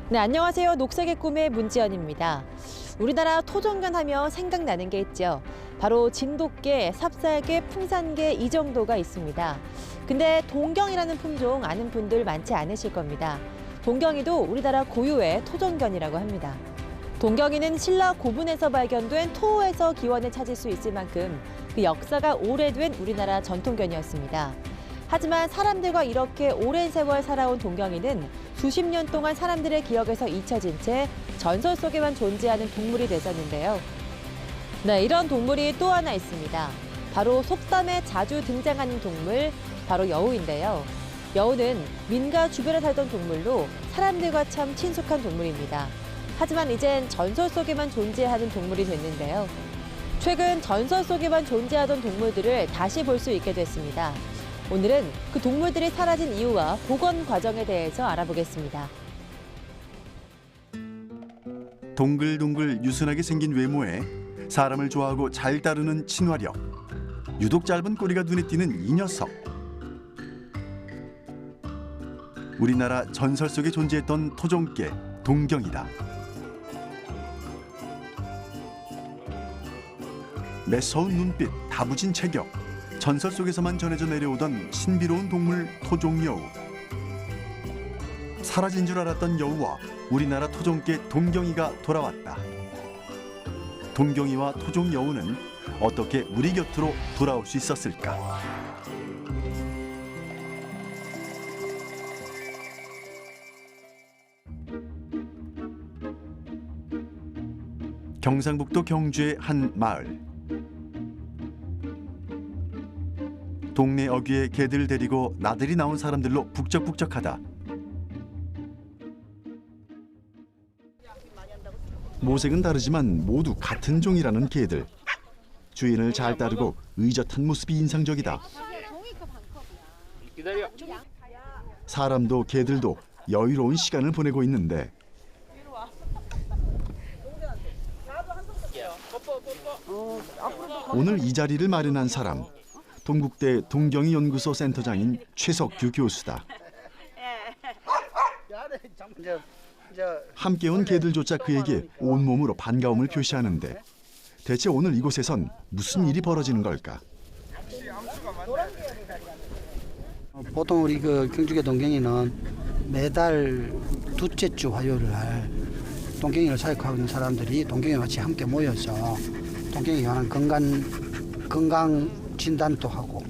네, 안녕하세요. 녹색의 꿈의 문지연입니다. 우리나라 토종견 하면 생각나는 게 있죠. 바로 진돗개, 삽살개, 풍산개 이 정도가 있습니다. 근데 동경이라는 품종 아는 분들 많지 않으실 겁니다. 동경이도 우리나라 고유의 토종견이라고 합니다. 동경이는 신라 고분에서 발견된 토호에서 기원을 찾을 수 있을 만큼 그 역사가 오래된 우리나라 전통견이었습니다. 하지만 사람들과 이렇게 오랜 세월 살아온 동경이는 수십 년 동안 사람들의 기억에서 잊혀진 채 전설 속에만 존재하는 동물이 됐었는데요. 네, 이런 동물이 또 하나 있습니다. 바로 속담에 자주 등장하는 동물, 바로 여우인데요. 여우는 민가 주변에 살던 동물로 사람들과 참 친숙한 동물입니다. 하지만 이젠 전설 속에만 존재하는 동물이 됐는데요. 최근 전설 속에만 존재하던 동물들을 다시 볼 수 있게 됐습니다. 오늘은 그 동물들이 사라진 이유와 복원 과정에 대해서 알아보겠습니다. 동글동글 유순하게 생긴 외모에 사람을 좋아하고 잘 따르는 친화력, 유독 짧은 꼬리가 눈에 띄는 이 녀석. 우리나라 전설 속에 존재했던 토종개 동경이다. 매서운 눈빛, 다부진 체격, 전설 속에서만 전해져 내려오던 신비로운 동물 토종여우. 사라진 줄 알았던 여우와 우리나라 토종개 동경이가 돌아왔다. 동경이와 토종여우는 어떻게 우리 곁으로 돌아올 수 있었을까? 경상북도 경주의 한 마을. 동네 어귀에 개들 데리고 나들이 나온 사람들로 북적북적하다. 모색은 다르지만 모두 같은 종이라는 개들. 주인을 잘 따르고 의젓한 모습이 인상적이다. 사람도 개들도 여유로운 시간을 보내고 있는데 오늘 이 자리를 마련한 사람, 동국대 동경이연구소 센터장인 최석규 교수다. 함께 온 개들조차 그에게 온몸으로 반가움을 표시하는데 대체 오늘 이곳에선 무슨 일이 벌어지는 걸까? 보통 우리 그 경주개 동경이는 매달 둘째 주 화요일 날 동경이를 사육하고 있는 사람들이 동경이와 같이 함께 모여서 동경에 관한 건강 진단도 하고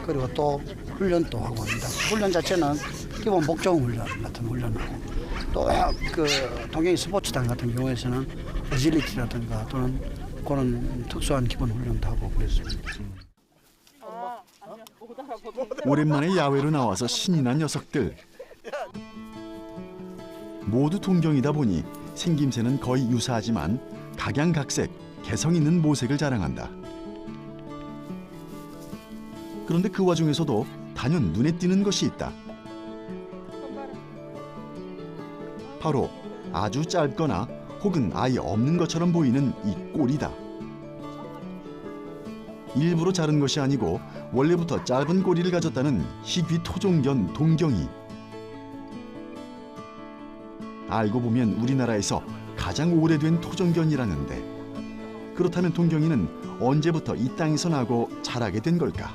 그리고 또 훈련도 하고 합니다. 훈련 자체는 기본 목적 훈련 같은 훈련하고 또 그 동경이 스포츠단 같은 경우에서는 어질리티라든가 또는 그런 특수한 기본 훈련도 하고 그랬습니다. 오랜만에 야외로 나와서 신이 난 녀석들. 모두 동경이다 보니 생김새는 거의 유사하지만 각양각색 개성 있는 모색을 자랑한다. 그런데 그 와중에서도 단연 눈에 띄는 것이 있다. 바로 아주 짧거나 혹은 아예 없는 것처럼 보이는 이 꼬리다. 일부러 자른 것이 아니고 원래부터 짧은 꼬리를 가졌다는 희귀 토종견 동경이. 알고 보면 우리나라에서 가장 오래된 토종견이라는데 그렇다면 동경이는 언제부터 이 땅에서 나고 자라게 된 걸까?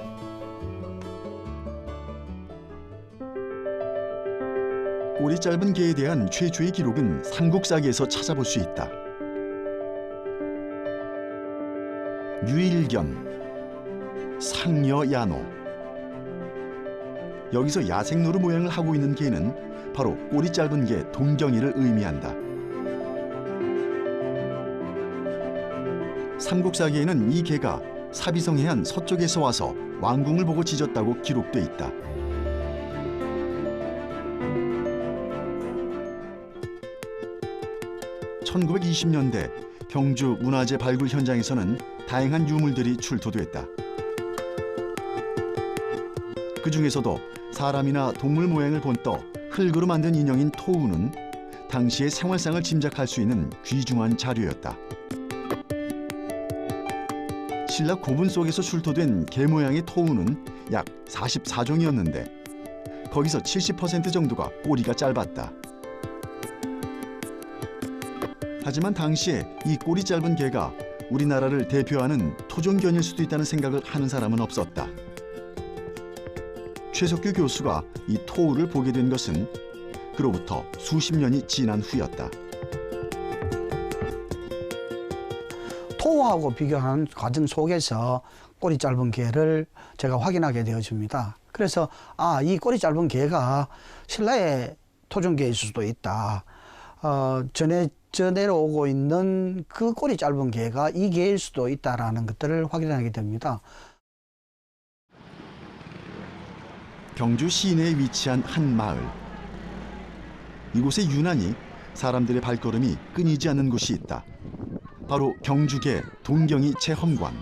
꼬리 짧은 개에 대한 최초의 기록은 삼국사기에서 찾아볼 수 있다. 유일견, 상여야노. 여기서 야생노루 모양을 하고 있는 개는 바로 꼬리 짧은 개 동경이를 의미한다. 삼국사기에는 이 개가 사비성 해안 서쪽에서 와서 왕궁을 보고 짖었다고 기록돼 있다. (1920년대) 경주 문화재 발굴 현장에서는 다양한 유물들이 출토됐다. 그 중에서도 사람이나 동물 모양을 본떠 흙으로 만든 인형인 토우는 당시의 생활상을 짐작할 수 있는 귀중한 자료였다. 신라 고분 속에서 출토된 개 모양의 토우는 약 44종이었는데 거기서 70% 정도가 꼬리가 짧았다. 하지만 당시에 이 꼬리 짧은 개가 우리나라를 대표하는 토종견일 수도 있다는 생각을 하는 사람은 없었다. 최석규 교수가 이 토우를 보게 된 것은 그로부터 수십 년이 지난 후였다. 토우하고 비교하는 과정 속에서 꼬리 짧은 개를 제가 확인하게 되어집니다. 그래서 이 꼬리 짧은 개가 신라의 토종개일 수도 있다. 전해져 오고 있는 그 꼬리 짧은 개가 이 개일 수도 있다라는 것들을 확인하게 됩니다. 경주 시내에 위치한 한 마을. 이곳에 유난히 사람들의 발걸음이 끊이지 않는 곳이 있다. 바로 경주계 동경이 체험관.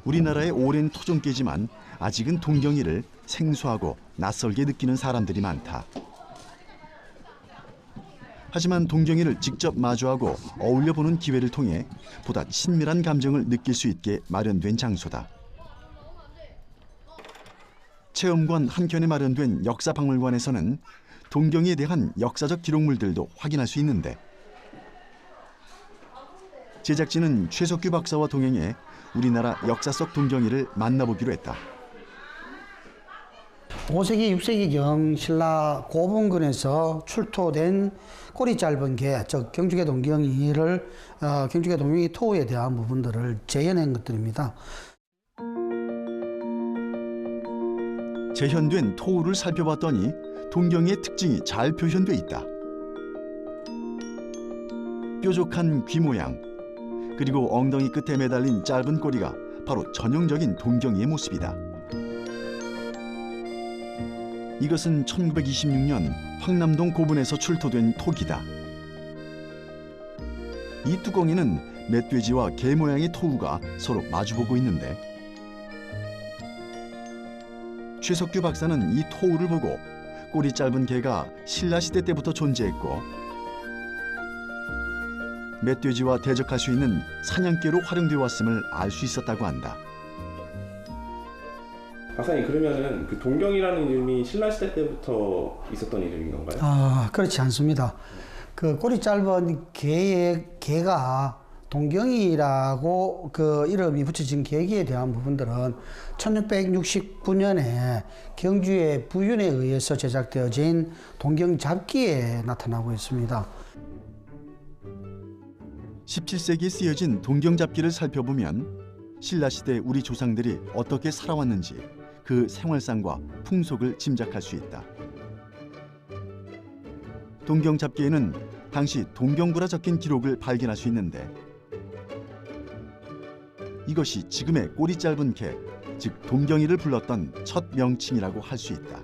우리나라의 오랜 토종개지만 아직은 동경이를 생소하고 낯설게 느끼는 사람들이 많다. 하지만 동경이를 직접 마주하고 어울려보는 기회를 통해 보다 친밀한 감정을 느낄 수 있게 마련된 장소다. 체험관 한켠에 마련된 역사박물관에서는 동경이에 대한 역사적 기록물들도 확인할 수 있는데 제작진은 최석규 박사와 동행해 우리나라 역사 속 동경이를 만나보기로 했다. 5세기, 6세기경 신라 고분군에서 출토된 꼬리 짧은 개, 즉 경주계 동경이를 경주계 동경이 토우에 대한 부분들을 재현한 것들입니다. 재현된 토우를 살펴봤더니 동경이의 특징이 잘 표현돼 있다. 뾰족한 귀 모양, 그리고 엉덩이 끝에 매달린 짧은 꼬리가 바로 전형적인 동경이의 모습이다. 이것은 1926년 황남동 고분에서 출토된 토기다. 이 뚜껑에는 멧돼지와 개 모양의 토우가 서로 마주보고 있는데 최석규 박사는 이 토우를 보고 꼬리 짧은 개가 신라시대 때부터 존재했고 멧돼지와 대적할 수 있는 사냥개로 활용되어 왔음을 알 수 있었다고 한다. 박사님, 그러면은 그 동경이라는 이름이 신라시대 때부터 있었던 이름인 건가요? 그렇지 않습니다. 그 꼬리 짧은 개가 동경이라고 그 이름이 붙여진 계기에 대한 부분들은 1669년에 경주의 부윤에 의해서 제작되어진 동경 잡기에 나타나고 있습니다. 17세기에 쓰여진 동경 잡기를 살펴보면 신라시대 우리 조상들이 어떻게 살아왔는지 그 생활상과 풍속을 짐작할 수 있다. 동경 잡기에는 당시 동경부라 적힌 기록을 발견할 수 있는데 이것이 지금의 꼬리 짧은 개, 즉 동경이를 불렀던 첫 명칭이라고 할 수 있다.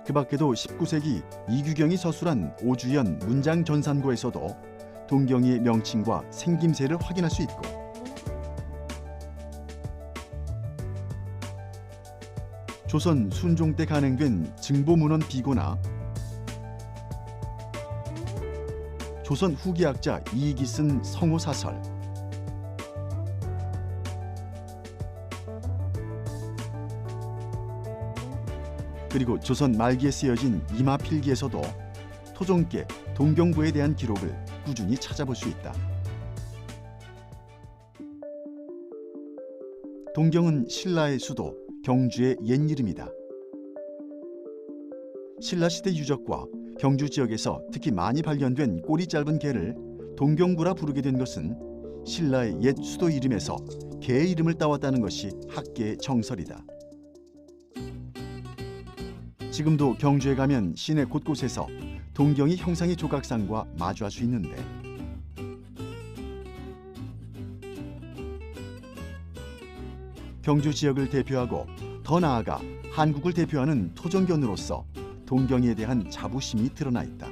그 밖에도 19세기 이규경이 서술한 오주연 문장전산고에서도 동경이의 명칭과 생김새를 확인할 수 있고 조선 순종 때 간행된 증보문헌 비고나 조선 후기학자 이익이 쓴 성호사설, 그리고 조선 말기에 쓰여진 이마필기에서도 토종계 동경부에 대한 기록을 꾸준히 찾아볼 수 있다. 동경은 신라의 수도 경주의 옛 이름이다. 신라시대 유적과 경주 지역에서 특히 많이 발견된 꼬리 짧은 개를 동경부라 부르게 된 것은 신라의 옛 수도 이름에서 개 이름을 따왔다는 것이 학계의 정설이다. 지금도 경주에 가면 시내 곳곳에서 동경이 형상의 조각상과 마주할 수 있는데 경주 지역을 대표하고 더 나아가 한국을 대표하는 토종견으로서 동경이에 대한 자부심이 드러나 있다.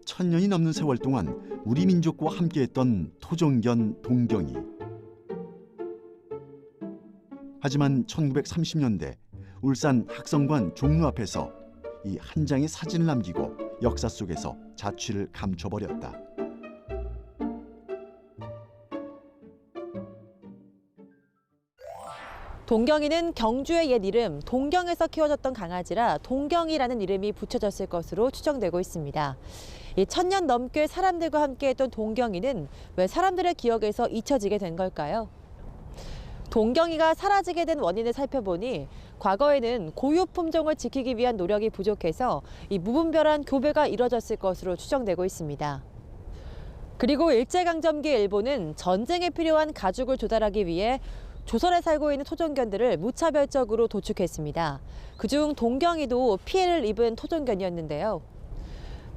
천년이 넘는 세월 동안 우리 민족과 함께했던 토종견 동경이. 하지만 1930년대 울산 학성관 종로 앞에서 이 한 장의 사진을 남기고 역사 속에서 자취를 감춰버렸다. 동경이는 경주의 옛 이름 동경에서 키워졌던 강아지라 동경이라는 이름이 붙여졌을 것으로 추정되고 있습니다. 이 1000년 넘게 사람들과 함께했던 동경이는 왜 사람들의 기억에서 잊혀지게 된 걸까요? 동경이가 사라지게 된 원인을 살펴보니 과거에는 고유 품종을 지키기 위한 노력이 부족해서 이 무분별한 교배가 이뤄졌을 것으로 추정되고 있습니다. 그리고 일제강점기 일본은 전쟁에 필요한 가죽을 조달하기 위해 조선에 살고 있는 토종견들을 무차별적으로 도축했습니다. 그중 동경이도 피해를 입은 토종견이었는데요.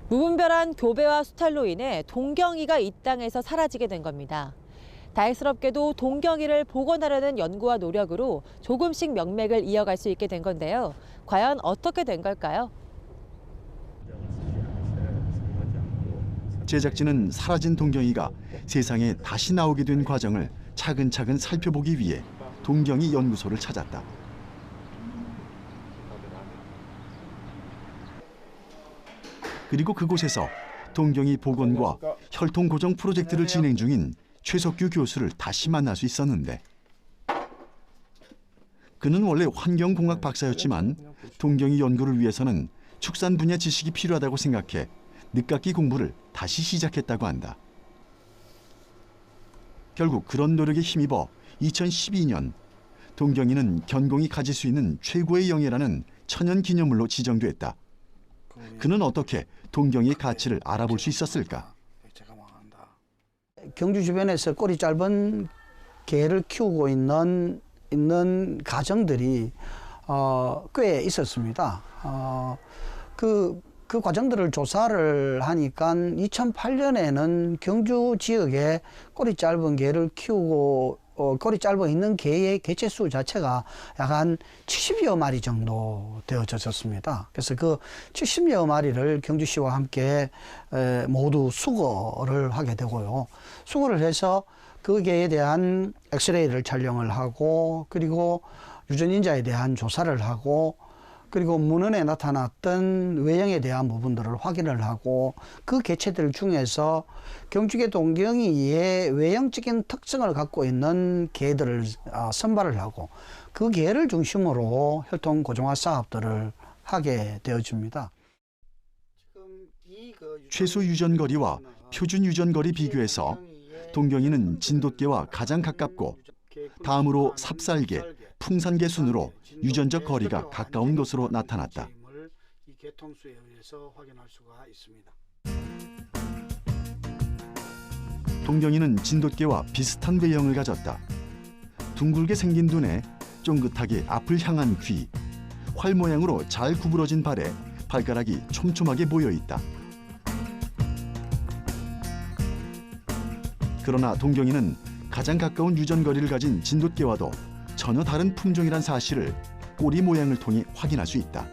무분별한 교배와 수탈로 인해 동경이가 이 땅에서 사라지게 된 겁니다. 다행스럽게도 동경이를 복원하려는 연구와 노력으로 조금씩 명맥을 이어갈 수 있게 된 건데요. 과연 어떻게 된 걸까요? 제작진은 사라진 동경이가 세상에 다시 나오게 된 과정을 차근차근 살펴보기 위해 동경이 연구소를 찾았다. 그리고 그곳에서 동경이 복원과 혈통 고정 프로젝트를 진행 중인 최석규 교수를 다시 만날 수 있었는데, 그는 원래 환경공학 박사였지만 동경이 연구를 위해서는 축산 분야 지식이 필요하다고 생각해 늦깎이 공부를 다시 시작했다고 한다. 결국 그런 노력에 힘입어 2012년 동경이는 견공이 가질 수 있는 최고의 영예라는 천연기념물로 지정됐다. 그는 어떻게 동경이의 가치를 알아볼 수 있었을까? 경주 주변에서 꼬리 짧은 개를 키우고 있는 가정들이 꽤 있었습니다. 그 과정들을 조사를 하니까 2008년에는 경주 지역에 꼬리 짧은 개를 키우고 꼬리 짧아 있는 개의 개체수 자체가 약 한 70여 마리 정도 되어졌습니다. 그래서 그 70여 마리를 경주시와 함께 모두 수거를 하게 되고요. 수거를 해서 그 개에 대한 엑스레이를 촬영을 하고, 그리고 유전인자에 대한 조사를 하고, 그리고 문헌에 나타났던 외형에 대한 부분들을 확인을 하고, 그 개체들 중에서 경주개 동경이의 외형적인 특성을 갖고 있는 개들을 선발을 하고, 그 개를 중심으로 혈통 고정화 사업들을 하게 되어집니다. 최소 유전거리와 표준 유전거리 비교해서 동경이는 진돗개와 가장 가깝고, 다음으로 삽살개, 풍산개 순으로 유전적 거리가 가까운 것으로 나타났다. 동경이는 진돗개와 비슷한 외형을 가졌다. 둥글게 생긴 눈에 쫑긋하게 앞을 향한 귀, 활 모양으로 잘 구부러진 발에 발가락이 촘촘하게 모여 있다. 그러나 동경이는 가장 가까운 유전거리를 가진 진돗개와도 전혀 다른 품종이란 사실을 꼬리 모양을 통해 확인할 수 있다.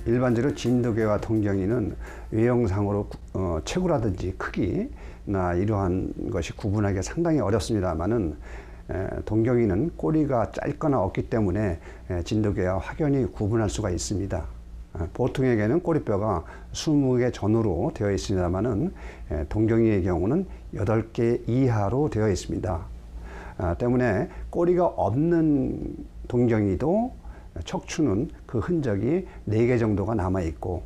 일반적으로 진돗개와 동경이는 외형상으로 체구라든지 크기나 이러한 것이 구분하기가 상당히 어렵습니다만은 동경이는 꼬리가 짧거나 없기 때문에 진돗개와 확연히 구분할 수가 있습니다. 보통의 개는 꼬리뼈가 20개 전후로 되어 있습니다만은 동경이의 경우는 8개 이하로 되어 있습니다. 때문에 꼬리가 없는 동경이도 척추는 그 흔적이 4개 정도가 남아 있고,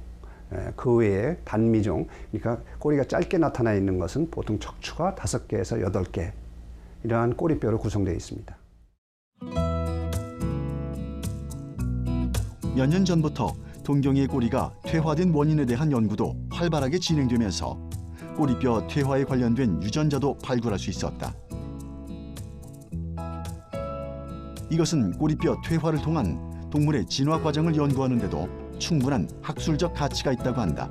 그 외에 단미종, 그러니까 꼬리가 짧게 나타나 있는 것은 보통 척추가 5개에서 8개, 이러한 꼬리뼈로 구성되어 있습니다. 몇 년 전부터 동경이의 꼬리가 퇴화된 원인에 대한 연구도 활발하게 진행되면서 꼬리뼈 퇴화에 관련된 유전자도 발굴할 수 있었다. 이것은 꼬리뼈 퇴화를 통한 동물의 진화 과정을 연구하는 데도 충분한 학술적 가치가 있다고 한다.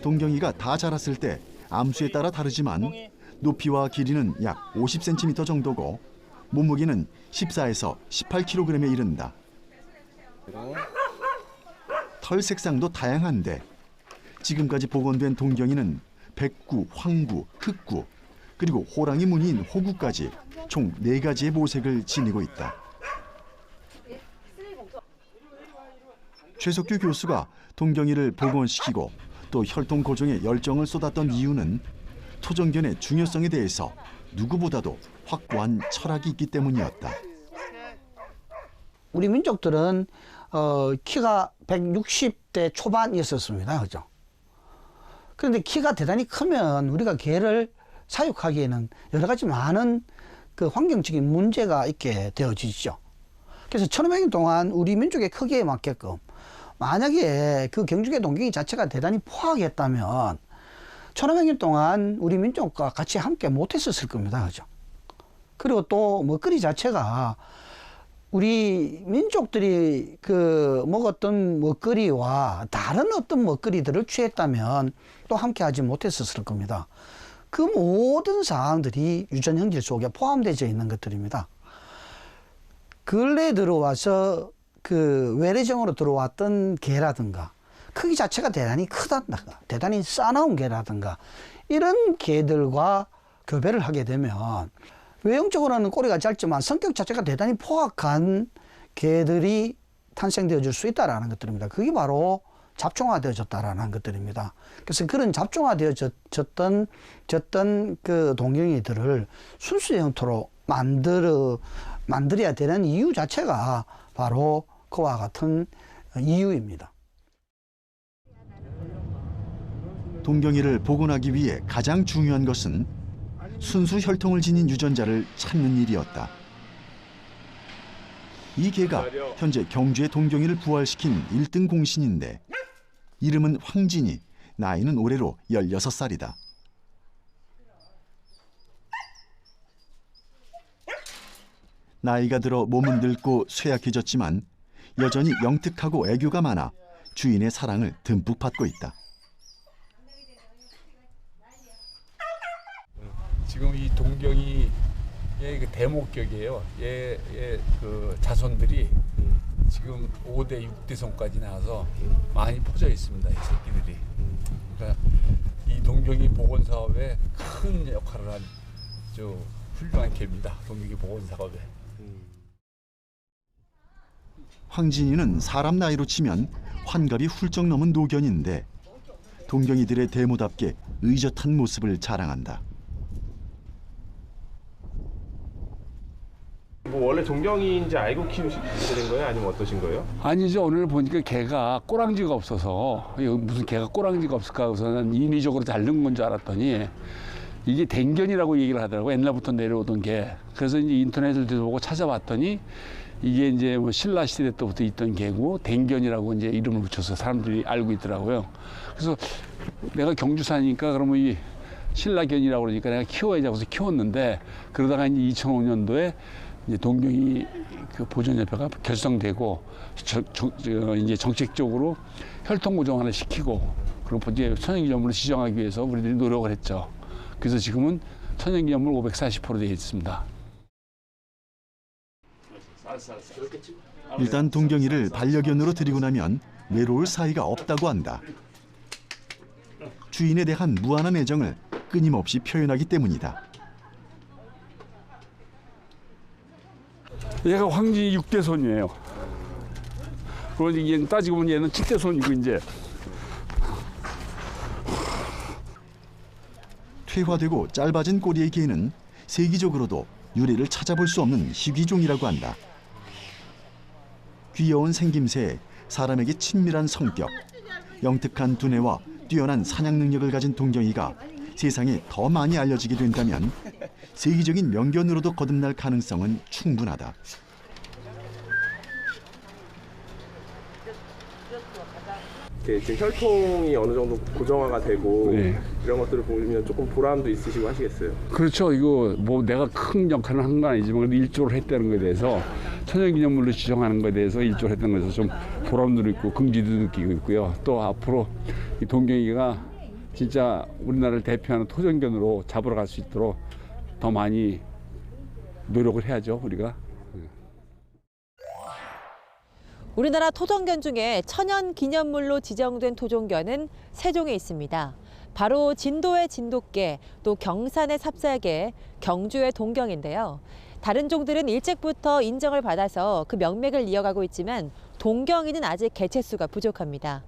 동경이가 다 자랐을 때 암수에 따라 다르지만 높이와 길이는 약 50cm 정도고 몸무게는 14에서 18kg에 이른다. 털 색상도 다양한데 지금까지 복원된 동경이는 백구, 황구, 흑구, 그리고 호랑이 무늬인 호구까지 총 4가지의 모색을 지니고 있다. 최석규 교수가 동경이를 복원시키고 또 혈통 고정에 열정을 쏟았던 이유는 토종견의 중요성에 대해서 누구보다도 확고한 철학이 있기 때문이었다. 우리 민족들은 키가 160대 초반이었었습니다. 그죠? 그런데 키가 대단히 크면 우리가 개를 사육하기에는 여러 가지 많은 그 환경적인 문제가 있게 되어지죠. 그래서 1500년 동안 우리 민족의 크기에 맞게끔 만약에 그 경주개 동경이 자체가 대단히 포악했다면 1500년 동안 우리 민족과 같이 함께 못했었을 겁니다. 그죠? 그리고 또 먹거리 자체가 우리 민족들이 그 먹었던 먹거리와 다른 어떤 먹거리들을 취했다면 또 함께 하지 못했었을 겁니다. 그 모든 사항들이 유전형질 속에 포함되어 있는 것들입니다. 근래에 들어와서 그 외래종으로 들어왔던 개라든가 크기 자체가 대단히 크다든가 대단히 싸나운 개라든가 이런 개들과 교배를 하게 되면 외형적으로는 꼬리가 짧지만 성격 자체가 대단히 포악한 개들이 탄생되어 줄 수 있다는 것들입니다. 그게 바로 잡종화되어졌다라는 것들입니다. 그래서 그런 잡종화되어졌던 그 동경이들을 순수 영토로 만들어야 되는 이유 자체가 바로 그와 같은 이유입니다. 동경이를 복원하기 위해 가장 중요한 것은 순수 혈통을 지닌 유전자를 찾는 일이었다. 이 개가 현재 경주의 동경이를 부활시킨 1등 공신인데 이름은 황진이, 나이는 올해로 16살이다. 나이가 들어 몸은 늙고 쇠약해졌지만 여전히 영특하고 애교가 많아 주인의 사랑을 듬뿍 받고 있다. 지금 이 동경이의 그 대목격이에요. 그 자손들이 지금 5대, 6대 손까지 나와서 많이 퍼져 있습니다. 이 새끼들이. 그러니까 이 동경이 복원 사업에 큰 역할을 한 저 훌륭한 개입니다. 동경이 복원 사업에. 황진이는 사람 나이로 치면 환갑이 훌쩍 넘은 노견인데 동경이들의 대모답게 의젓한 모습을 자랑한다. 뭐 원래 동경이인지 알고 키우시게 된 거예요? 아니면 어떠신 거예요? 아니죠. 오늘 보니까 개가 꼬랑지가 없어서 무슨 개가 꼬랑지가 없을까 해서는 인위적으로 자른 건 줄 알았더니 이게 댕견이라고 얘기를 하더라고요. 옛날부터 내려오던 개. 그래서 이제 인터넷을 뒤져보고 찾아봤더니 이게 이제 뭐 신라 시대 때부터 있던 개고 댕견이라고 이제 이름을 붙여서 사람들이 알고 있더라고요. 그래서 내가 경주 사니까 그러면 이 신라견이라고 그러니까 내가 키워야지 하고서 키웠는데 그러다가 이제 2005년도에 이제 동경이 그 보존협회가 결성되고 이제 정책적으로 혈통 고정화를 시키고 그리고 이제 천연기념물을 지정하기 위해서 우리들이 노력을 했죠. 그래서 지금은 천연기념물 540% 되어 있습니다. 일단 동경이를 반려견으로 들이고 나면 외로울 사이가 없다고 한다. 주인에 대한 무한한 애정을 끊임없이 표현하기 때문이다. 얘가 황진이 6대 손이에요. 그러니 얘는 따지고 보면 얘는 7대 손이고 이제. 퇴화되고 짧아진 꼬리의 개는 세계적으로도 유래를 찾아볼 수 없는 희귀종이라고 한다. 귀여운 생김새, 사람에게 친밀한 성격, 영특한 두뇌와 뛰어난 사냥 능력을 가진 동경이가 세상에 더 많이 알려지게 된다면 세계적인 명견으로도 거듭날 가능성은 충분하다. 지금 혈통이 어느 정도 고정화가 되고 네. 이런 것들을 보면 조금 보람도 있으시고 하시겠어요? 그렇죠. 이거 뭐 내가 큰 역할을 한 건 아니지만 그래도 일조를 했다는 거에 대해서 천연기념물로 지정하는 거에 대해서 일조를 했다는 것에서 좀 보람도 있고 긍지도 느끼고 있고요. 또 앞으로 이 동경이가 진짜 우리나라를 대표하는 토종견으로 잡으러 갈 수 있도록 더 많이 노력을 해야죠, 우리가. 우리나라 토종견 중에 천연 기념물로 지정된 토종견은 세 종에 있습니다. 바로 진도의 진돗개, 또 경산의 삽살개, 경주의 동경인데요. 다른 종들은 일찍부터 인정을 받아서 그 명맥을 이어가고 있지만 동경이는 아직 개체수가 부족합니다.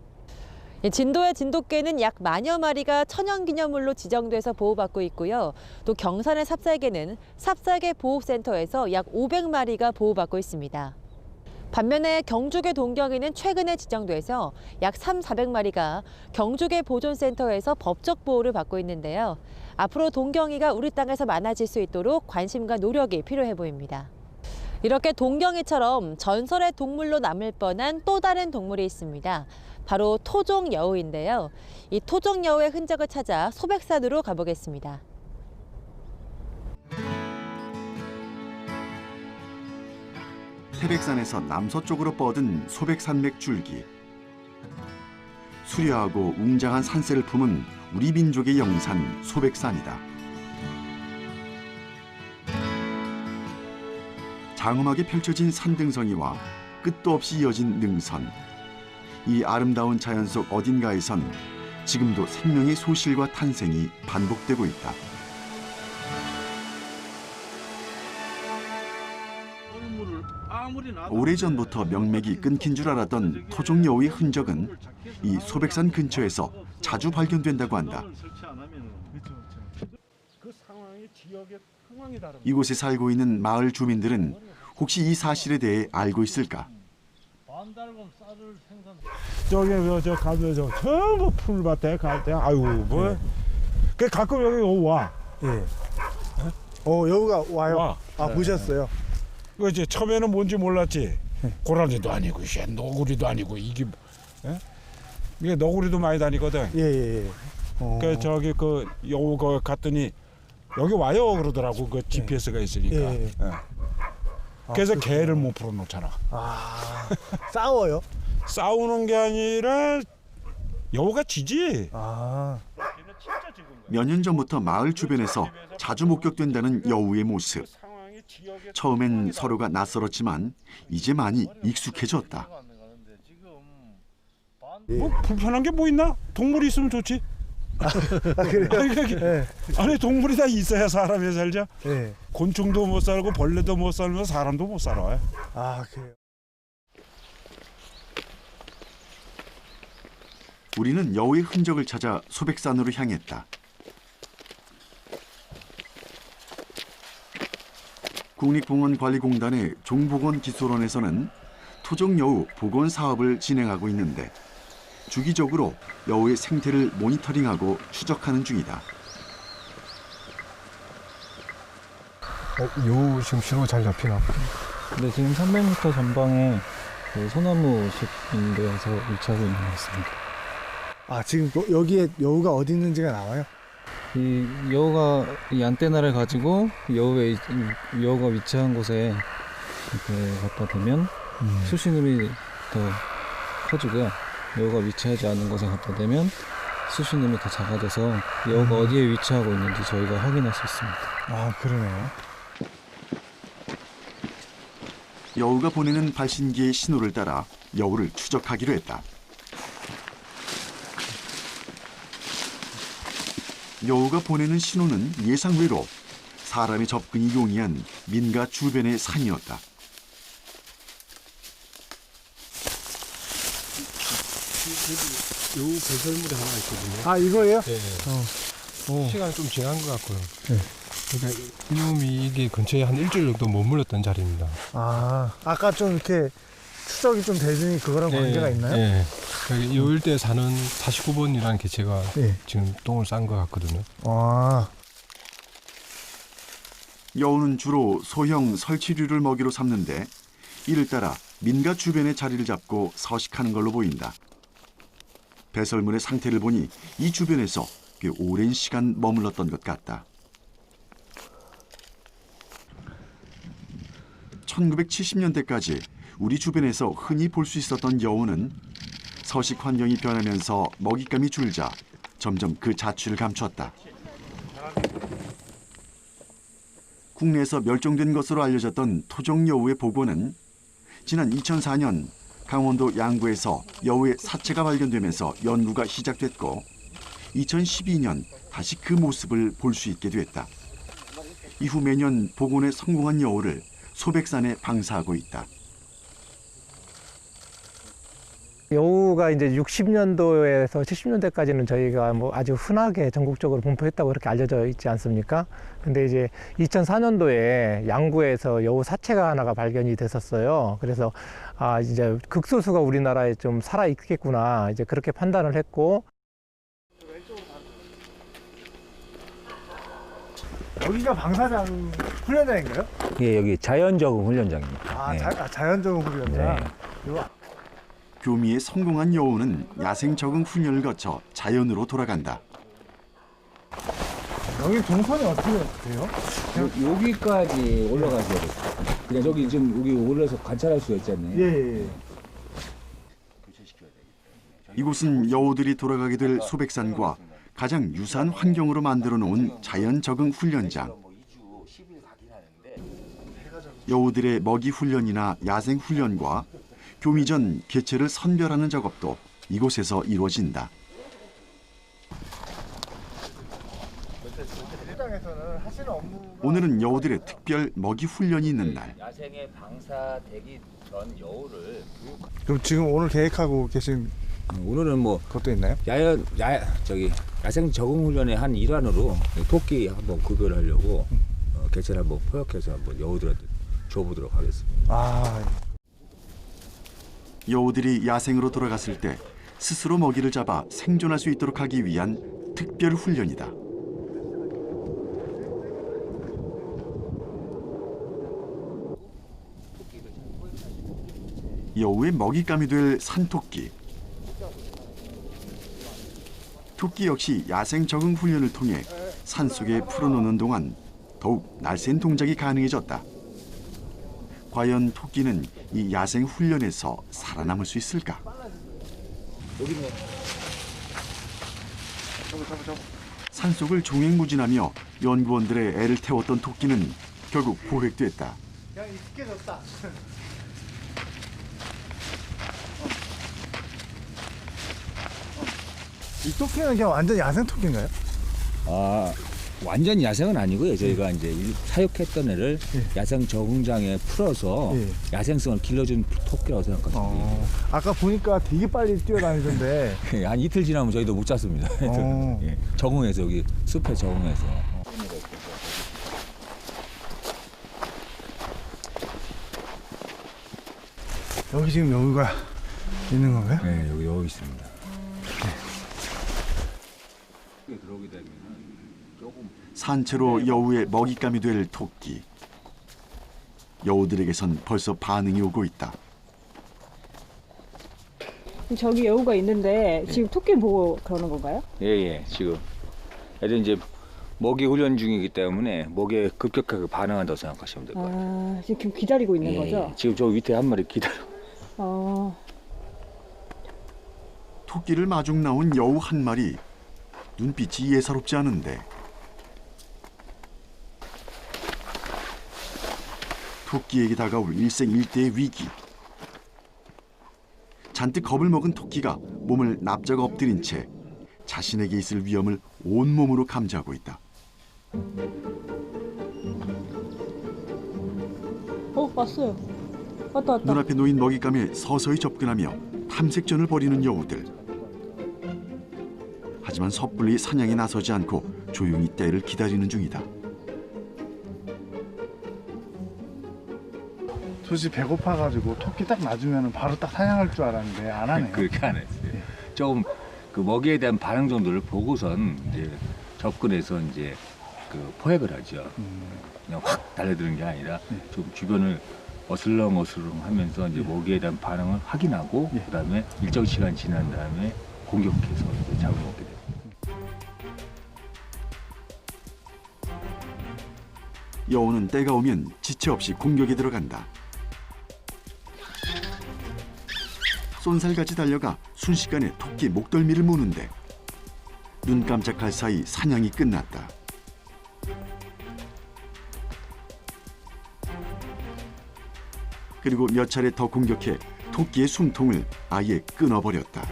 진도의 진돗개는 약 10,000여 마리가 천연기념물로 지정돼서 보호받고 있고요. 또 경산의 삽살개는 삽살개 보호센터에서 약 500마리가 보호받고 있습니다. 반면에 경주개 동경이는 최근에 지정돼서 약 300~400마리가 경주개 보존센터에서 법적 보호를 받고 있는데요. 앞으로 동경이가 우리 땅에서 많아질 수 있도록 관심과 노력이 필요해 보입니다. 이렇게 동경이처럼 전설의 동물로 남을 뻔한 또 다른 동물이 있습니다. 바로 토종여우인데요. 이 토종여우의 흔적을 찾아 소백산으로 가보겠습니다. 태백산에서 남서쪽으로 뻗은 소백산맥 줄기. 수려하고 웅장한 산세를 품은 우리 민족의 영산 소백산이다. 장엄하게 펼쳐진 산등성이와 끝도 없이 이어진 능선. 이 아름다운 자연 속 어딘가에선 지금도 생명의 소실과 탄생이 반복되고 있다. 오래전부터 명맥이 끊긴 줄 알았던 토종여우의 흔적은 이 소백산 근처에서 자주 발견된다고 한다. 이곳에 살고 있는 마을 주민들은 혹시 이 사실에 대해 알고 있을까? 저기 저 가면 저 전부 풀밭에 갈 때 아이고 뭐 그 가끔 여기 와. 예. 여우가 와요. 와. 아, 보셨어요? 그 이제 처음에는 뭔지 몰랐지. 고라니도 아니고 너구리도 아니고 이게 이게 너구리도 많이 다니거든. 예. 그 저기 그 여우 거 갔더니 여기 와요 그러더라고. 그 GPS가 있으니까. 예. 그래서 개를 못 풀어놓잖아. 아, 싸워요? 싸우는 게 아니라 여우가 지지. 아, 몇 년 전부터 마을 주변에서 자주 목격된다는 여우의 모습. 처음엔 서로가 낯설었지만 이제 많이 익숙해졌다. 뭐 불편한 게 뭐 있나? 동물이 있으면 좋지. 그래요? 아니 동물이 다 있어야 사람이 살자. 예. 곤충도 못 살고 벌레도 못 살면 사람도 못 살아. 아, 그래요. 우리는 여우의 흔적을 찾아 소백산으로 향했다. 국립공원관리공단의 종보건기술원에서는 토종여우 복원 사업을 진행하고 있는데 주기적으로 여우의 생태를 모니터링하고 추적하는 중이다. 여우 지금 신호 잘 잡히나? 네, 지금 300m 전방에 그 소나무 숲 있는 데서 위치하고 있는 것 같습니다. 아, 지금 여기에 여우가 어디 있는지가 나와요? 이 여우가 이 안테나를 가지고 여우가 위치한 곳에 이렇게 갖다 대면 수신음이 더 커지고요. 여우가 위치하지 않은 곳에 갖다 대면 수신음이 더 작아져서 여우가 어디에 위치하고 있는지 저희가 확인할 수 있습니다. 아, 그러네요. 여우가 보내는 발신기의 신호를 따라 여우를 추적하기로 했다. 여우가 보내는 신호는 예상외로 사람의 접근이 용이한 민가 주변의 산이었다. 여우 배설물이 하나 있거든요. 아, 이거예요? 네. 시간이 좀 지난 것 같고요. 그러니까 이놈이 이게 근처에 한 일주일 정도 머물렀던 자리입니다. 아, 아까 좀 이렇게 추적이 좀 되더니 그거랑 관계가 있나요? 네. 이 일대에 사는 49번이라는 개체가 예. 지금 똥을 싼 것 같거든요. 아, 여우는 주로 소형 설치류를 먹이로 삼는데 이를 따라 민가 주변에 자리를 잡고 서식하는 걸로 보인다. 배설물의 상태를 보니 이 주변에서 꽤 오랜 시간 머물렀던 것 같다. 1970년대까지 우리 주변에서 흔히 볼 수 있었던 여우는 서식 환경이 변하면서 먹잇감이 줄자 점점 그 자취를 감췄다. 국내에서 멸종된 것으로 알려졌던 토종여우의 복원은 지난 2004년 강원도 양구에서 여우의 사체가 발견되면서 연구가 시작됐고 2012년 다시 그 모습을 볼 수 있게 됐다. 이후 매년 복원에 성공한 여우를 소백산에 방사하고 있다. 여우가 이제 60년도에서 70년대까지는 저희가 뭐 아주 흔하게 전국적으로 분포했다고 그렇게 알려져 있지 않습니까? 근데 이제 2004년도에 양구에서 여우 사체가 하나가 발견이 됐었어요. 그래서 이제 극소수가 우리나라에 좀 살아 있겠구나 이제 그렇게 판단을 했고. 여기가 방사장 훈련장인가요? 예, 여기 자연적응 훈련장입니다. 네. 자연적응 훈련장. 네. 교미에 성공한 여우는 야생 적응 훈련을 거쳐 자연으로 돌아간다. 여기 동선이 어떻게 돼요? 여기까지 올라가셔야 돼요. 그냥 저기 지금 여기 올라서 관찰할 수가 있잖아요. 예. 이곳은 여우들이 돌아가게 될 소백산과 가장 유사한 환경으로 만들어 놓은 자연 적응 훈련장. 여우들의 먹이 훈련이나 야생 훈련과 교미 전 개체를 선별하는 작업도 이곳에서 이루어진다. 오늘은 여우들의 특별 먹이 훈련이 있는 날. 야생에 방사되기 전 여우를 그럼 지금 오늘 계획하고 계신 오늘은 뭐 것도 있나요? 야생 적응 훈련의 한 일환으로 토끼 한번 구별을 하려고 개체를 한번 포획해서 한번 여우들한테 줘보도록 하겠습니다. 여우들이 야생으로 돌아갔을 때 스스로 먹이를 잡아 생존할 수 있도록 하기 위한 특별 훈련이다. 여우의 먹잇감이 될 산토끼. 토끼 역시 야생 적응 훈련을 통해 산속에 풀어놓는 동안 더욱 날쌘 동작이 가능해졌다. 과연 토끼는 이 야생 훈련에서 살아남을 수 있을까? 산속을 종횡무진하며 연구원들의 애를 태웠던 토끼는 결국 포획됐다. 그냥 익숙해졌다. 이 토끼는 그냥 완전 야생 토끼인가요? 완전 야생은 아니고요. 저희가 이제 사육했던 애를 야생 적응장에 풀어서 야생성을 길러준 토끼라고 생각하시면 아까 보니까 되게 빨리 뛰어다니던데. 한 이틀 지나면 저희도 못 잡습니다. 적응해서 여기 숲에 적응해서. 여기 지금 여우가 있는 건가요? 네, 여기 여우 있습니다. 산채로 여우의 먹잇감이 될 토끼. 여우들에게선 벌써 반응이 오고 있다. 저기 여우가 있는데 지금 토끼 보고 그러는 건가요? 예. 지금 애들 이제 먹이 훈련 중이기 때문에 먹이에 급격하게 반응한다고 생각하시면 될 것 같아요. 지금 기다리고 있는 거죠? 지금 저 밑에 한 마리 기다려. 토끼를 마중 나온 여우 한 마리. 눈빛이 예사롭지 않은데. 토끼에게 다가올 일생일대의 위기. 잔뜩 겁을 먹은 토끼가 몸을 납작 엎드린 채 자신에게 있을 위험을 온몸으로 감지하고 있다. 왔어요. 왔다. 눈앞에 놓인 먹잇감에 서서히 접근하며 탐색전을 벌이는 여우들. 하지만 섣불리 사냥에 나서지 않고 조용히 때를 기다리는 중이다. 솔직히 배고파가지고 토끼 딱 맞으면 바로 딱 사냥할 줄 알았는데 안 하네요. 그렇게 안 했어요. 조금 그 먹이에 대한 반응 정도를 보고선 이제 접근해서 이제 그 포획을 하죠. 그냥 확 달려드는 게 아니라 좀 주변을 어슬렁어슬렁 하면서 이제 먹이에 대한 반응을 확인하고 그다음에 일정 시간 지난 다음에 공격해서 잡아먹게 돼요. 여우는 때가 오면 지체 없이 공격에 들어간다. 쏜살같이 달려가 순식간에 토끼 목덜미를 무는데 눈 깜짝할 사이 사냥이 끝났다. 그리고 몇 차례 더 공격해 토끼의 숨통을 아예 끊어버렸다.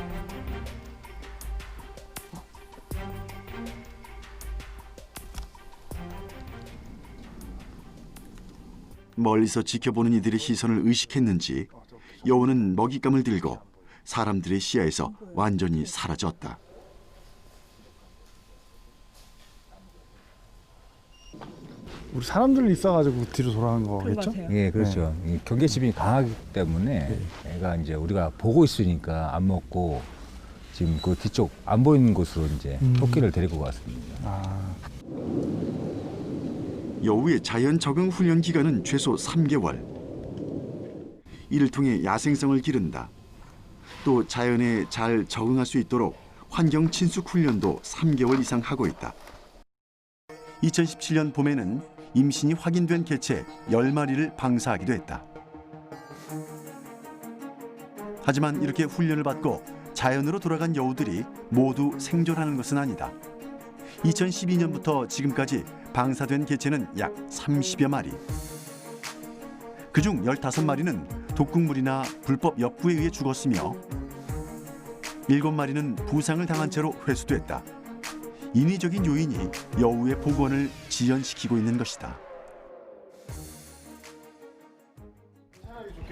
멀리서 지켜보는 이들의 시선을 의식했는지 여우는 먹잇감을 들고 사람들의 시야에서 완전히 사라졌다. 우리 사람들이 있어가지고 뒤로 돌아간 거겠죠? 예, 그렇죠. 이 경계심이 강하기 때문에 애가 이제 우리가 보고 있으니까 안 먹고 지금 그 뒤쪽 안 보이는 곳으로 이제 토끼를 데리고 갔습니다. 여우의 자연 적응 훈련 기간은 최소 3개월. 이를 통해 야생성을 기른다. 또 자연에 잘 적응할 수 있도록 환경 친숙 훈련도 3개월 이상 하고 있다. 2017년 봄에는 임신이 확인된 개체 10마리를 방사하기도 했다. 하지만 이렇게 훈련을 받고 자연으로 돌아간 여우들이 모두 생존하는 것은 아니다. 2012년부터 지금까지 방사된 개체는 약 30여 마리. 그중 15마리는 독극물이나 불법 엽구에 의해 죽었으며 7마리는 부상을 당한 채로 회수됐다. 인위적인 요인이 여우의 복원을 지연시키고 있는 것이다.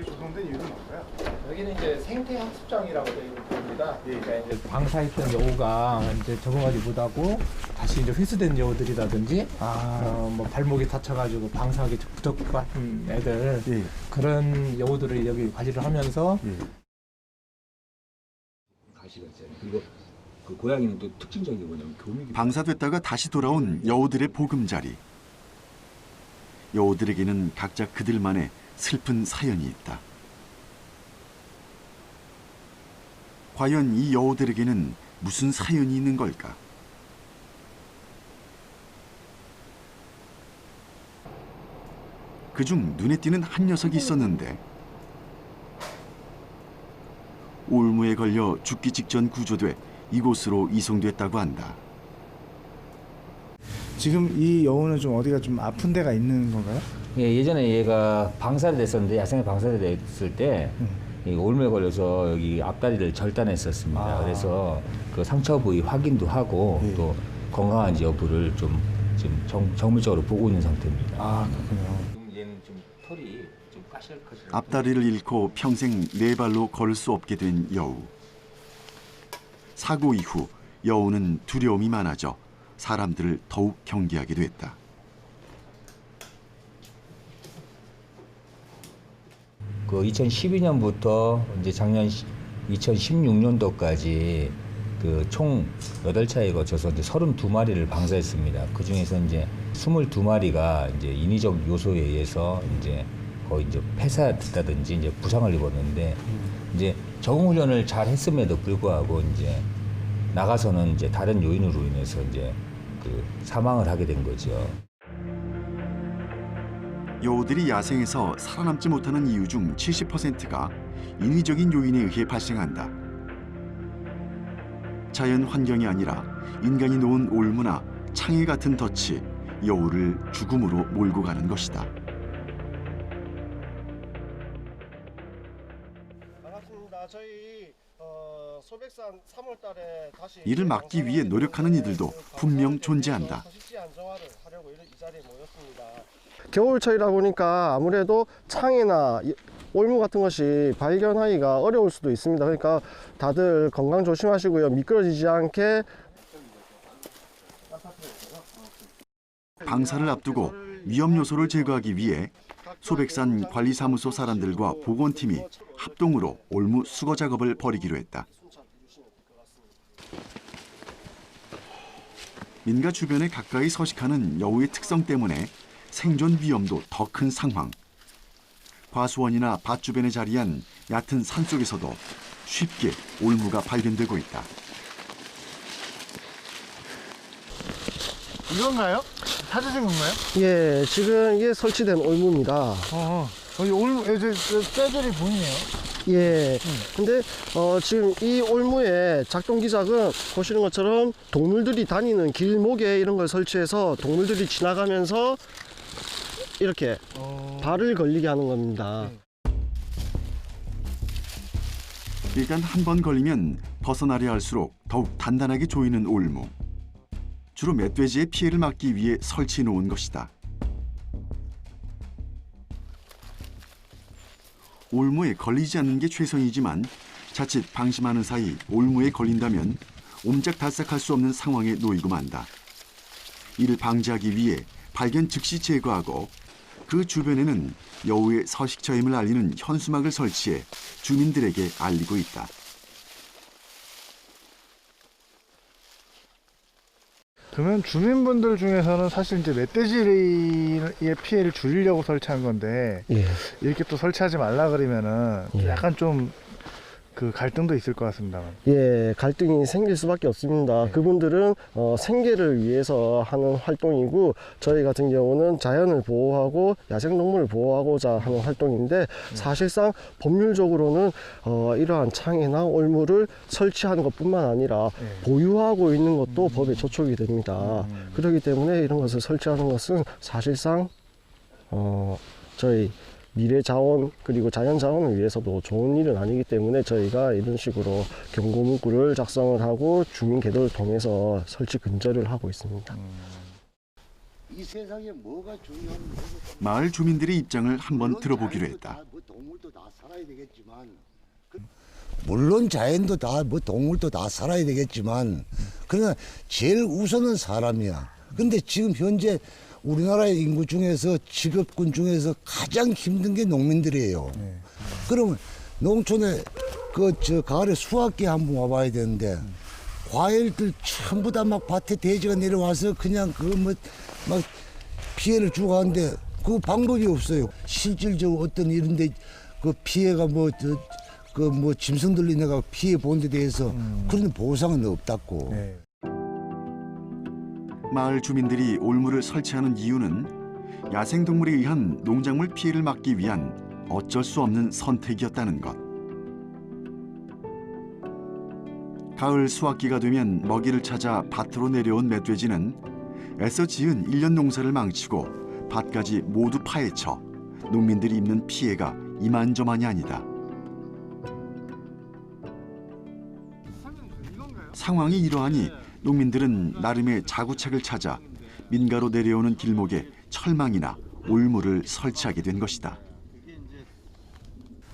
조성된 이유는 뭘까요? 여기는 이제 생태학습장이라고 되어 있습니다. 그러니까 이제 방사했던 여우가 이제 적응하지 못하고 다시 이제 회수된 여우들이라든지 뭐 발목이 다쳐가지고 방사하기 부적합한 애들 그런 여우들을 여기 관리를 하면서 가시가 있잖아요. 그리고 그 고양이는 또 특징적인 게 뭐냐면 교육이 방사됐다가 다시 돌아온 여우들의 보금자리. 여우들에게는 각자 그들만의 슬픈 사연이 있다. 과연 이 여우들에게는 무슨 사연이 있는 걸까? 그중 눈에 띄는 한 녀석이 있었는데 올무에 걸려 죽기 직전 구조돼 이곳으로 이송됐다고 한다. 지금 이 여우는 좀 어디가 좀 아픈 데가 있는 건가요? 예, 예전에 얘가 방사를 됐었는데 야생에 방사를 됐을 때 이 올무에 걸려서 여기 앞다리를 절단했었습니다. 그래서 그 상처 부위 확인도 하고 또 건강한지 여부를 좀 지금 정밀적으로 보고 있는 상태입니다. 그렇군요. 얘는 좀 털이 좀 까실까실. 앞다리를 잃고 평생 네 발로 걸을 수 없게 된 여우. 사고 이후 여우는 두려움이 많아져 사람들을 더욱 경계하기도 했다. 그 2012년부터 이제 작년 2016년도까지 그 총 8차에 거쳐서 이제 32마리를 방사했습니다. 그 중에서 이제 22마리가 이제 인위적 요소에 의해서 이제 거의 이제 폐사됐다든지 이제 부상을 입었는데 이제 적응 훈련을 잘 했음에도 불구하고 이제 나가서는 이제 다른 요인으로 인해서 이제 그 사망을 하게 된 거죠. 여우들이 야생에서 살아남지 못하는 이유 중 70%가 인위적인 요인에 의해 발생한다. 자연 환경이 아니라 인간이 놓은 올무나 창해 같은 덫이 여우를 죽음으로 몰고 가는 것이다. 반갑습니다. 저희 소백산 3월달에 다시 이를 막기 위해 노력하는 이들도 분명 존재한다. 서식지 안정화를 하려고 이 자리에 모였습니다. 겨울철이다 보니까 아무래도 창이나 올무 같은 것이 발견하기가 어려울 수도 있습니다. 그러니까 다들 건강 조심하시고요. 미끄러지지 않게. 방사를 앞두고 위험 요소를 제거하기 위해 소백산 관리사무소 사람들과 보건팀이 합동으로 올무 수거 작업을 벌이기로 했다. 민가 주변에 가까이 서식하는 여우의 특성 때문에 생존 위험도 더 큰 상황. 과수원이나 밭 주변에 자리한 얕은 산속에서도 쉽게 올무가 발견되고 있다. 이건가요? 찾으신 건가요? 예, 지금 이게 설치된 올무입니다. 여기 올무 이제 떼들이 보이네요. 예. 근데 지금 이 올무의 작동 기작은 보시는 것처럼 동물들이 다니는 길목에 이런 걸 설치해서 동물들이 지나가면서 이렇게 발을 걸리게 하는 겁니다. 일단 한 번 걸리면 벗어나려 할수록 더욱 단단하게 조이는 올무. 주로 멧돼지의 피해를 막기 위해 설치해 놓은 것이다. 올무에 걸리지 않는 게 최선이지만 자칫 방심하는 사이 올무에 걸린다면 옴짝달싹할 수 없는 상황에 놓이고 만다. 이를 방지하기 위해 발견 즉시 제거하고 그 주변에는 여우의 서식처임을 알리는 현수막을 설치해 주민들에게 알리고 있다. 그러면 주민분들 중에서는 사실 이제 멧돼지의 피해를 줄이려고 설치한 건데 예. 이렇게 또 설치하지 말라 그러면은 예. 약간 좀 그 갈등도 있을 것 같습니다만. 예, 갈등이 생길 수밖에 없습니다. 그분들은 생계를 위해서 하는 활동이고 저희 같은 경우는 자연을 보호하고 야생동물을 보호하고자 하는 활동인데 사실상 법률적으로는 이러한 창이나 올무를 설치하는 것뿐만 아니라 보유하고 있는 것도 법에 저촉이 됩니다. 그렇기 때문에 이런 것을 설치하는 것은 사실상 저희 미래 자원 그리고 자연 자원을 위해서도 좋은 일은 아니기 때문에 저희가 이런 식으로 경고 문구를 작성을 하고 주민 계도를 통해서 설치 근절을 하고 있습니다. 이 세상에 뭐가 중요한 마을 주민들의 입장을 한번 들어보기로 했다. 동물도 다 살아야 되겠지만 물론 자연도 다 동물도 다 살아야 되겠지만 그러나 제일 우선은 사람이야. 근데 지금 현재 우리나라의 인구 중에서 직업군 중에서 가장 힘든 게 농민들이에요. 그러면 농촌에 가을에 수확기 한번 와봐야 되는데 과일들 전부 다 막 밭에 돼지가 내려와서 그냥 막 피해를 주고 하는데 그 방법이 없어요. 실질적으로 어떤 이런데 그 피해가 짐승들이 내가 피해 본 데 대해서 그런 보상은 없다고. 마을 주민들이 올무를 설치하는 이유는 야생동물에 의한 농작물 피해를 막기 위한 어쩔 수 없는 선택이었다는 것. 가을 수확기가 되면 먹이를 찾아 밭으로 내려온 멧돼지는 애써 지은 1년 농사를 망치고 밭까지 모두 파헤쳐 농민들이 입는 피해가 이만저만이 아니다. 상황이 이러하니 농민들은 나름의 자구책을 찾아 민가로 내려오는 길목에 철망이나 올무를 설치하게 된 것이다.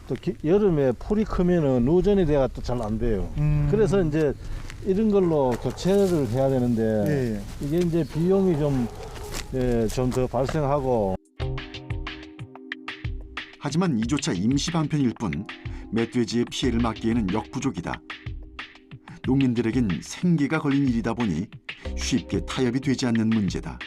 또 여름에 풀이 크면은 누전이 돼가 또 잘 안 돼요. 그래서 이제 이런 걸로 교체를 해야 되는데 이게 이제 비용이 좀 더 발생하고. 하지만 이조차 임시 방편일 뿐 멧돼지의 피해를 막기에는 역부족이다. 농민들에겐 생계가 걸린 일이다 보니 쉽게 타협이 되지 않는 문제다.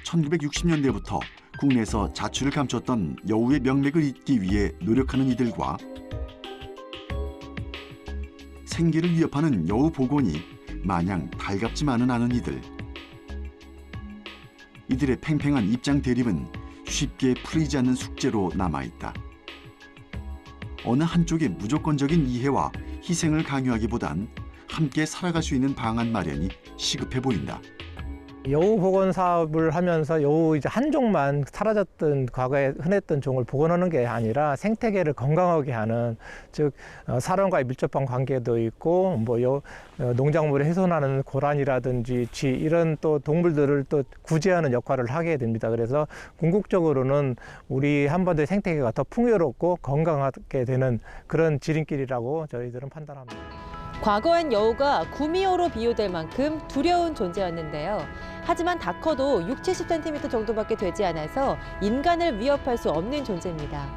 (1960년대부터) 국내에서 자취를 감췄던 여우의 명맥을 잇기 위해 노력하는 이들과 생계를 위협하는 여우 복원이 마냥 달갑지만은 않은 이들. 이들의 팽팽한 입장 대립은 쉽게 풀리지 않는 숙제로 남아있다. 어느 한쪽의 무조건적인 이해와 희생을 강요하기보단 함께 살아갈 수 있는 방안 마련이 시급해 보인다. 여우 복원 사업을 하면서 여우 이제 한 종만 사라졌던 과거에 흔했던 종을 복원하는 게 아니라 생태계를 건강하게 하는, 즉 사람과의 밀접한 관계도 있고 농작물을 훼손하는 고란이라든지 쥐 이런 또 동물들을 또 구제하는 역할을 하게 됩니다. 그래서 궁극적으로는 우리 한반도의 생태계가 더 풍요롭고 건강하게 되는 그런 지름길이라고 저희들은 판단합니다. 과거엔 여우가 구미호로 비유될 만큼 두려운 존재였는데요. 하지만 다 커도 60-70cm 정도밖에 되지 않아서 인간을 위협할 수 없는 존재입니다.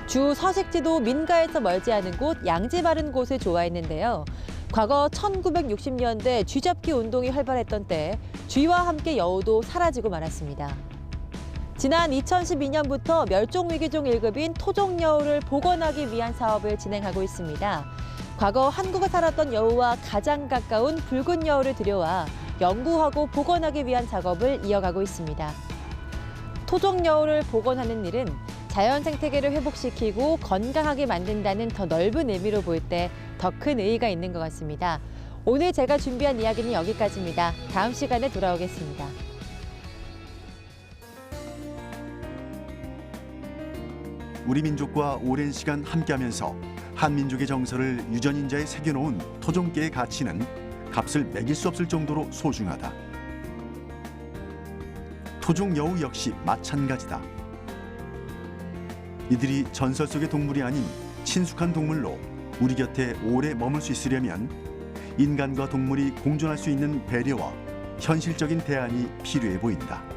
주 서식지도 민가에서 멀지 않은 곳 양지 바른 곳을 좋아했는데요. 과거 1960년대 쥐잡기 운동이 활발했던 때 쥐와 함께 여우도 사라지고 말았습니다. 지난 2012년부터 멸종위기종 1급인 토종여우를 복원하기 위한 사업을 진행하고 있습니다. 과거 한국에 살았던 여우와 가장 가까운 붉은 여우를 들여와 연구하고 복원하기 위한 작업을 이어가고 있습니다. 토종 여우를 복원하는 일은 자연 생태계를 회복시키고 건강하게 만든다는 더 넓은 의미로 볼 때 더 큰 의의가 있는 것 같습니다. 오늘 제가 준비한 이야기는 여기까지입니다. 다음 시간에 돌아오겠습니다. 우리 민족과 오랜 시간 함께하면서 한민족의 정서를 유전인자에 새겨놓은 토종계의 가치는 값을 매길 수 없을 정도로 소중하다. 토종 여우 역시 마찬가지다. 이들이 전설 속의 동물이 아닌 친숙한 동물로 우리 곁에 오래 머물 수 있으려면 인간과 동물이 공존할 수 있는 배려와 현실적인 대안이 필요해 보인다.